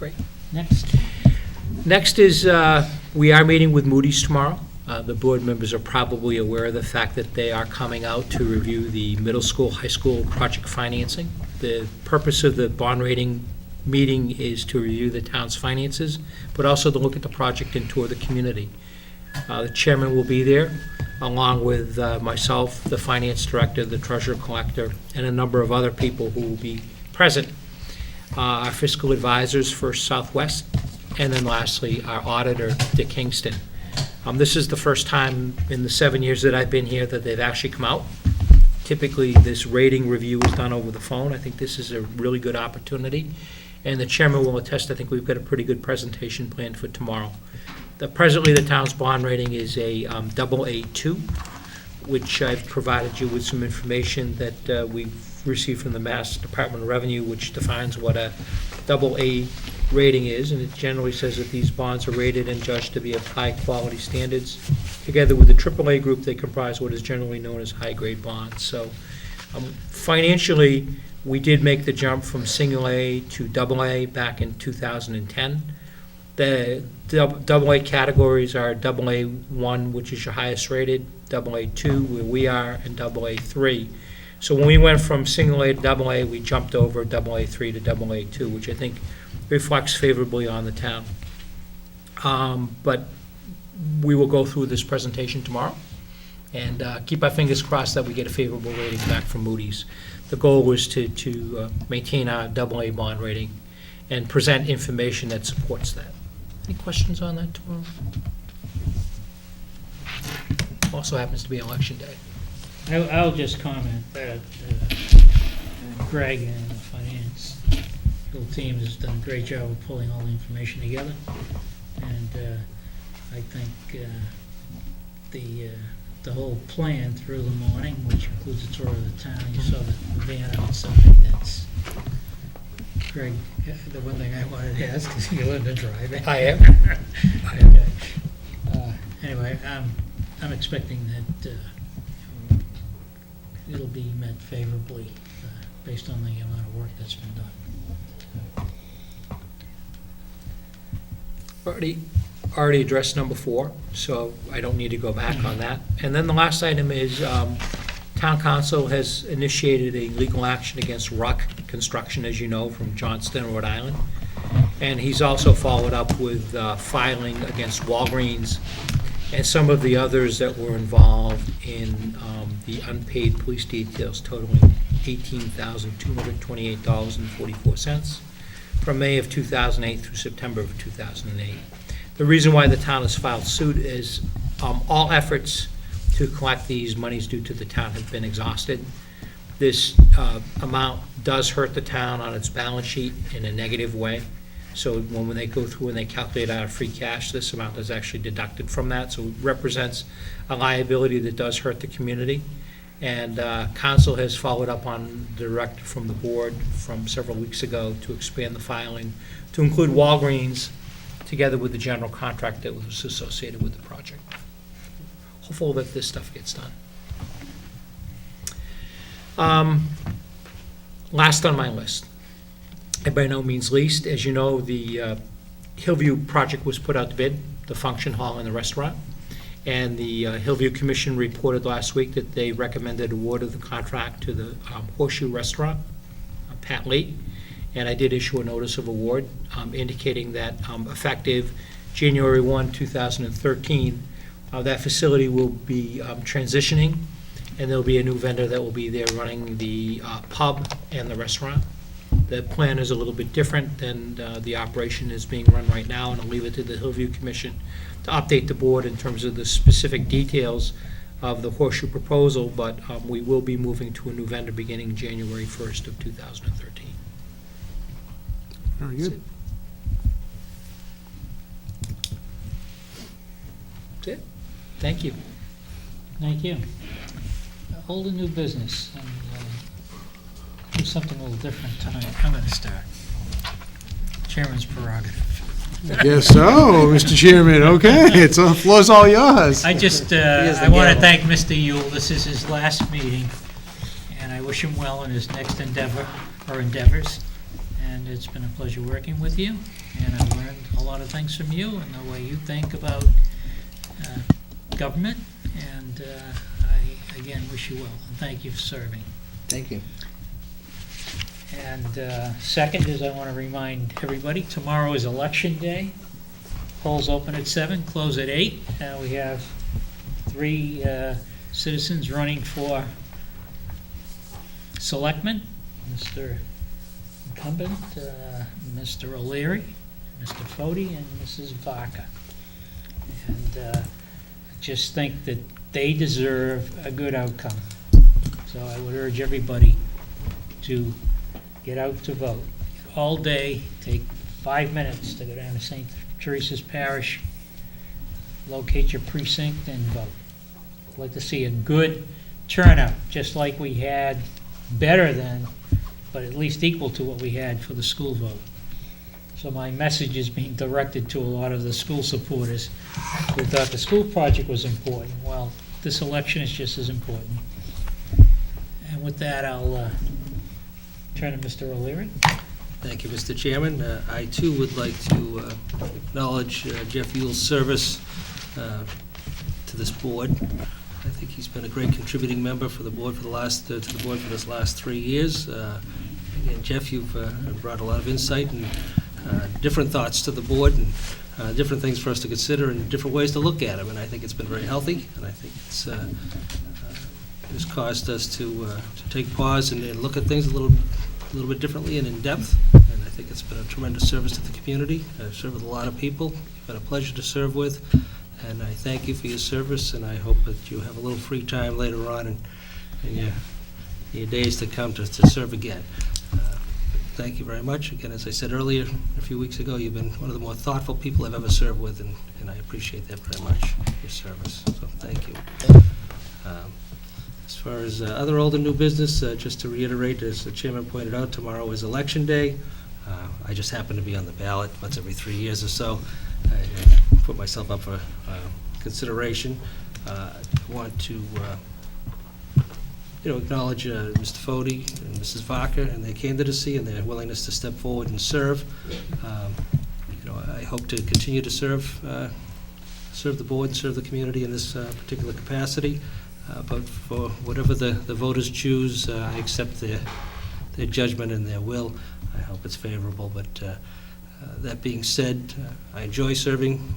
Great. Next. Next is, we are meeting with Moody's tomorrow. The board members are probably aware of the fact that they are coming out to review the middle school, high school project financing. The purpose of the bond rating meeting is to review the town's finances, but also to look at the project and tour the community. The chairman will be there, along with myself, the finance director, the treasurer collector, and a number of other people who will be present. Our fiscal advisors for Southwest, and then lastly, our auditor, Dick Kingston. This is the first time in the 7 years that I've been here that they've actually come out. Typically, this rating review is done over the phone. I think this is a really good opportunity. And the chairman will attest, I think we've got a pretty good presentation planned for tomorrow. Presently, the town's bond rating is a AA2, which I've provided you with some information that we've received from the Mass Department of Revenue, which defines what a AA rating is, and it generally says that these bonds are rated and judged to be of high-quality standards. Together with the AAA group, they comprise what is generally known as high-grade bonds. So financially, we did make the jump from single A to AA back in 2010. The AA categories are AA1, which is your highest rated, AA2, where we are, and AA3. So when we went from single A to AA, we jumped over AA3 to AA2, which I think reflects favorably on the town. But we will go through this presentation tomorrow and keep our fingers crossed that we get a favorable rating back from Moody's. The goal was to maintain our AA bond rating and present information that supports that. Any questions on that tomorrow? Also happens to be election day. I'll just comment that Greg and the finance team has done a great job of pulling all the information together. And I think the whole plan through the morning, which includes a tour of the town, you saw the van outside, that's Greg, the one thing I wanted to ask is you learned to drive it. I am. Okay. Anyway, I'm expecting that it'll be met favorably based on the amount of work that's been done. Already addressed number 4, so I don't need to go back on that. And then the last item is Town Council has initiated a legal action against Ruck Construction, as you know, from Johnston, Rhode Island. And he's also followed up with filing against Walgreens and some of the others that were involved in the unpaid police details totaling $18,228.44 from May of 2008 through September of 2008. The reason why the town has filed suit is all efforts to collect these monies due to the town have been exhausted. This amount does hurt the town on its balance sheet in a negative way. So when they go through and they calculate out free cash, this amount is actually deducted from that. So it represents a liability that does hurt the community. And council has followed up on the directive from the board from several weeks ago to expand the filing to include Walgreens together with the general contract that was associated with the project. Hopeful that this stuff gets done. Last on my list, and by no means least, as you know, the Hillview project was put out to bid, the function hall and the restaurant. And the Hillview Commission reported last week that they recommended award of the contract to the Horseshoe Restaurant, Pat Lee. And I did issue a notice of award indicating that effective January 1, 2013, that facility will be transitioning, and there'll be a new vendor that will be there running the pub and the restaurant. The plan is a little bit different than the operation is being run right now, and I'll leave it to the Hillview Commission to update the board in terms of the specific details of the Horseshoe proposal, but we will be moving to a new vendor beginning January 1st of 2013. Very good. That's it. Thank you. Thank you. Old and new business, and do something a little different tonight. I'm going to start. Chairman's prerogative. I guess so, Mr. Chairman. Okay, the floor's all yours. I just, I want to thank Mr. Yule. This is his last meeting, and I wish him well in his next endeavor, or endeavors. and it's been a pleasure working with you, and I've learned a lot of things from you and the way you think about government, and I, again, wish you well, and thank you for serving. Thank you. And second is, I want to remind everybody, tomorrow is Election Day. Polls open at 7, close at 8. We have 3 citizens running for Selectmen, Mr. Incumbent, Mr. O'Leary, Mr. Fode, and Mrs. Vaca. And I just think that they deserve a good outcome. So I would urge everybody to get out to vote. All day, take 5 minutes to go down to St. Teresa's Parish, locate your precinct, and vote. I'd like to see a good turnout, just like we had, better than, but at least equal to what we had for the school vote. So my message is being directed to a lot of the school supporters who thought the school project was important. Well, this election is just as important. And with that, I'll turn to Mr. O'Leary. Thank you, Mr. Chairman. I, too, would like to acknowledge Jeff Yule's service to this board. I think he's been a great contributing member for the board for the last, to the board for this last 3 years. Again, Jeff, you've brought a lot of insight and different thoughts to the board, and different things for us to consider and different ways to look at them, and I think it's been very healthy, and I think it's caused us to take pause and look at things a little bit differently and in depth, and I think it's been a tremendous service to the community. I've served with a lot of people. You've been a pleasure to serve with, and I thank you for your service, and I hope that you have a little free time later on in your days to come to serve again. Thank you very much. Again, as I said earlier, a few weeks ago, you've been one of the more thoughtful people I've ever served with, and I appreciate that very much, your service. So thank you. As far as other old and new business, just to reiterate, as the chairman pointed out, tomorrow is Election Day. I just happen to be on the ballot once every 3 years or so. I put myself up for consideration. I want to acknowledge Mr. Fode and Mrs. Vaca and their candidacy and their willingness to step forward and serve. I hope to continue to serve the board and serve the community in this particular capacity. But for whatever the voters choose, I accept their judgment and their will. I hope it's favorable. But that being said, I enjoy serving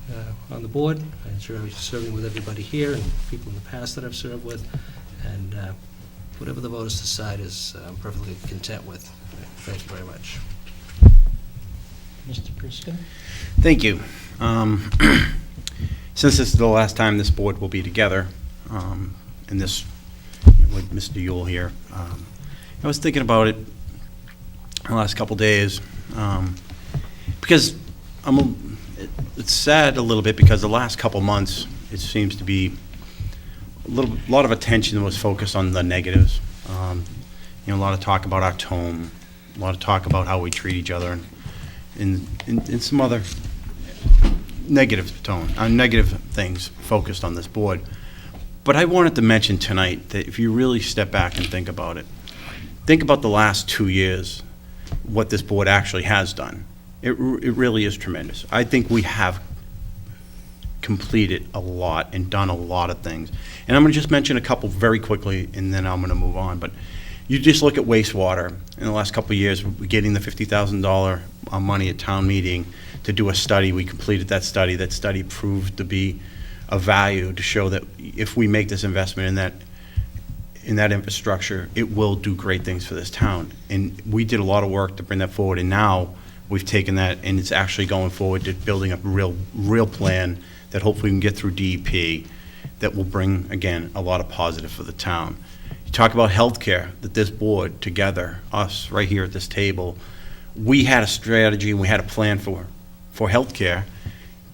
on the board. I enjoy serving with everybody here and people in the past that I've served with. And whatever the voters decide is I'm perfectly content with. Thank you very much. Mr. Prisco? Thank you. Since this is the last time this board will be together, and this, with Mr. Yule here, I was thinking about it the last couple days, because it's sad a little bit because the last couple months it seems to be a lot of attention was focused on the negatives. A lot of talk about our tone, a lot of talk about how we treat each other, and some other negative things focused on this board. But I wanted to mention tonight that if you really step back and think about it, think about the last 2 years, what this board actually has done. It really is tremendous. I think we have completed a lot and done a lot of things. And I'm going to just mention a couple very quickly, and then I'm going to move on. But you just look at wastewater. In the last couple of years, we're getting the $50,000 money at town meeting to do a study. We completed that study. That study proved to be of value to show that if we make this investment in that infrastructure, it will do great things for this town. And we did a lot of work to bring that forward, and now we've taken that and it's actually going forward to building a real plan that hopefully we can get through DEP that will bring, again, a lot of positive for the town. You talk about healthcare, that this board together, us right here at this table, we had a strategy and we had a plan for healthcare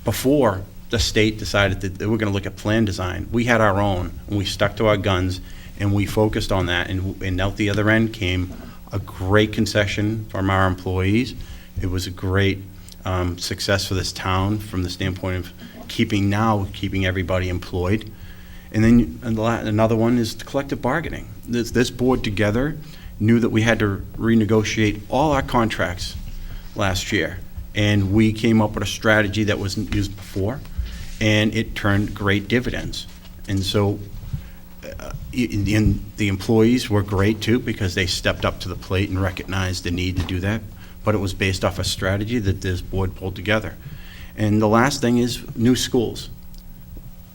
before the state decided that they were going to look at plan design. We had our own, and we stuck to our guns, and we focused on that. And out the other end came a great concession from our employees. It was a great success for this town from the standpoint of keeping everybody employed. And then another one is the collective bargaining. This board together knew that we had to renegotiate all our contracts last year. And we came up with a strategy that wasn't used before, and it turned great dividends. And so the employees were great too, because they stepped up to the plate and recognized the need to do that. But it was based off a strategy that this board pulled together. And the last thing is new schools.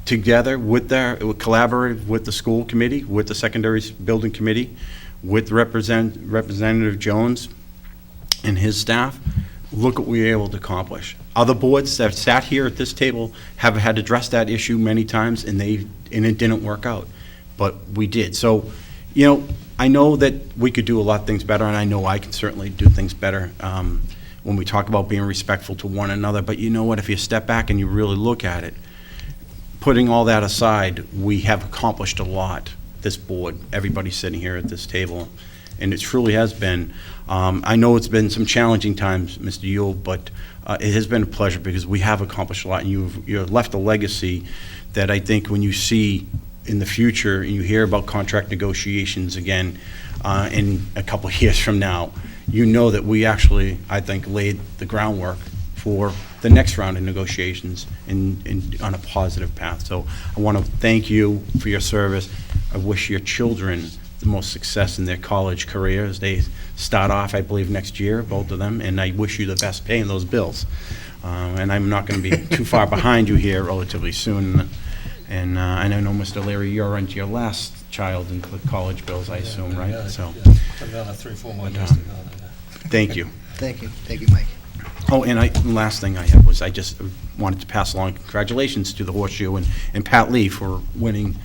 Together with collaborative with the school committee, with the secondary building committee, with Representative Jones and his staff, look what we were able to accomplish. Other boards that sat here at this table have had to address that issue many times, and it didn't work out, but we did. So, I know that we could do a lot of things better, and I know I can certainly do things better when we talk about being respectful to one another. But you know what? If you step back and you really look at it, putting all that aside, we have accomplished a lot, this board, everybody sitting here at this table, and it truly has been. I know it's been some challenging times, Mr. Yule, but it has been a pleasure because we have accomplished a lot, and you've left a legacy that I think when you see in the future and you hear about contract negotiations again in a couple of years from now, you know that we actually, I think, laid the groundwork for the next round of negotiations on a positive path. So I want to thank you for your service. I wish your children the most success in their college careers. They start off, I believe, next year, both of them, and I wish you the best paying those bills. And I'm not going to be too far behind you here relatively soon. And I know, Mr. Leary, you're into your last child in the college bills, I assume, right? So, Another 3-4 more years to go. thank you. Thank you, Mike. Oh, and last thing I had was I just wanted to pass along congratulations to the Horseshoe and Pat Lee for winning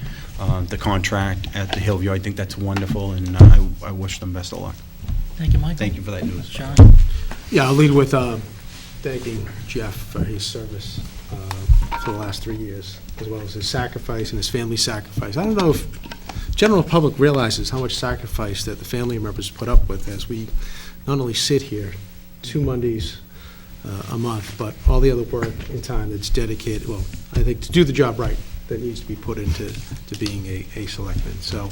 the contract at the Hillview. I think that's wonderful, and I wish them best of luck. Thank you, Michael. Thank you for that news. John? Yeah, I'll lead with thanking Jeff for his service for the last 3 years, as well as his sacrifice and his family's sacrifice. I don't know if the general public realizes how much sacrifice that the family members put up with as we not only sit here 2 Mondays a month, but all the other work and time that's dedicated, well, I think to do the job right, that needs to be put into being a selectman. So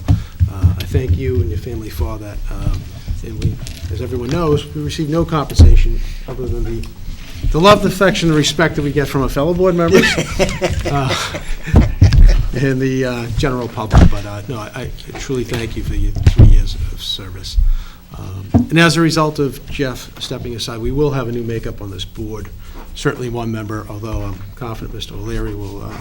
I thank you and your family for that. And we, as everyone knows, we receive no compensation other than the love, the affection, the respect that we get from our fellow board members and the general public. But no, I truly thank you for your 3 years of service. And as a result of Jeff stepping aside, we will have a new makeup on this board. Certainly one member, although I'm confident Mr. O'Leary will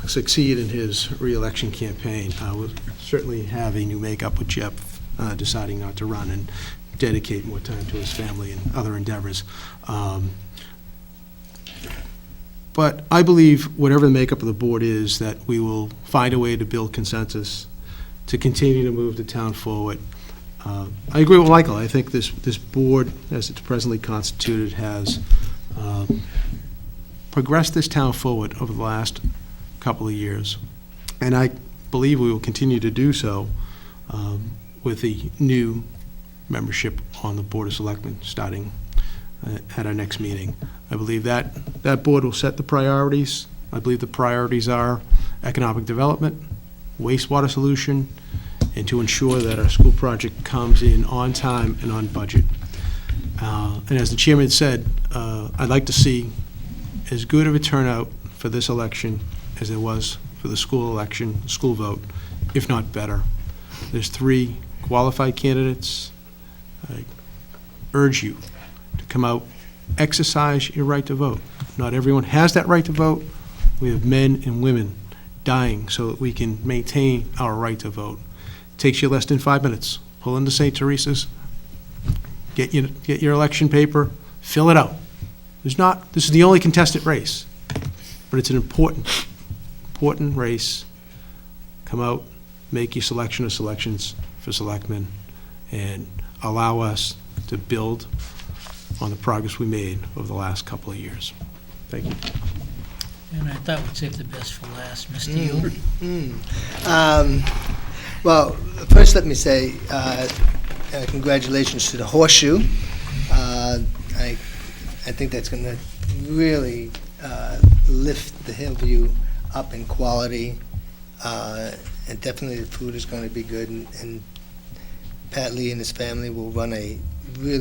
succeed in his re-election campaign. We'll certainly have a new makeup with Jeff deciding not to run and dedicate more time to his family and other endeavors. But I believe whatever the makeup of the board is, that we will find a way to build consensus to continue to move the town forward. I agree with Michael. I think this board, as it's presently constituted, has progressed this town forward over the last couple of years. And I believe we will continue to do so with the new membership on the Board of Selectmen starting at our next meeting. I believe that board will set the priorities. I believe the priorities are economic development, wastewater solution, and to ensure that our school project comes in on time and on budget. And as the chairman said, I'd like to see as good of a turnout for this election as there was for the school election, school vote, if not better. There's 3 qualified candidates. I urge you to come out, exercise your right to vote. Not everyone has that right to vote. We have men and women dying so that we can maintain our right to vote. It takes you less than 5 minutes. Pull into St. Teresa's, get your election paper, fill it out. This is the only contested race, but it's an important race. Come out, make your selection of selections for selectmen, and allow us to build on the progress we made over the last couple of years. Thank you. And I thought we'd save the best for last. Mr. Yule? Well, first let me say congratulations to the Horseshoe. I think that's going to really lift the Hillview up in quality, and definitely the food is going to be good, and Pat Lee and his family will run a really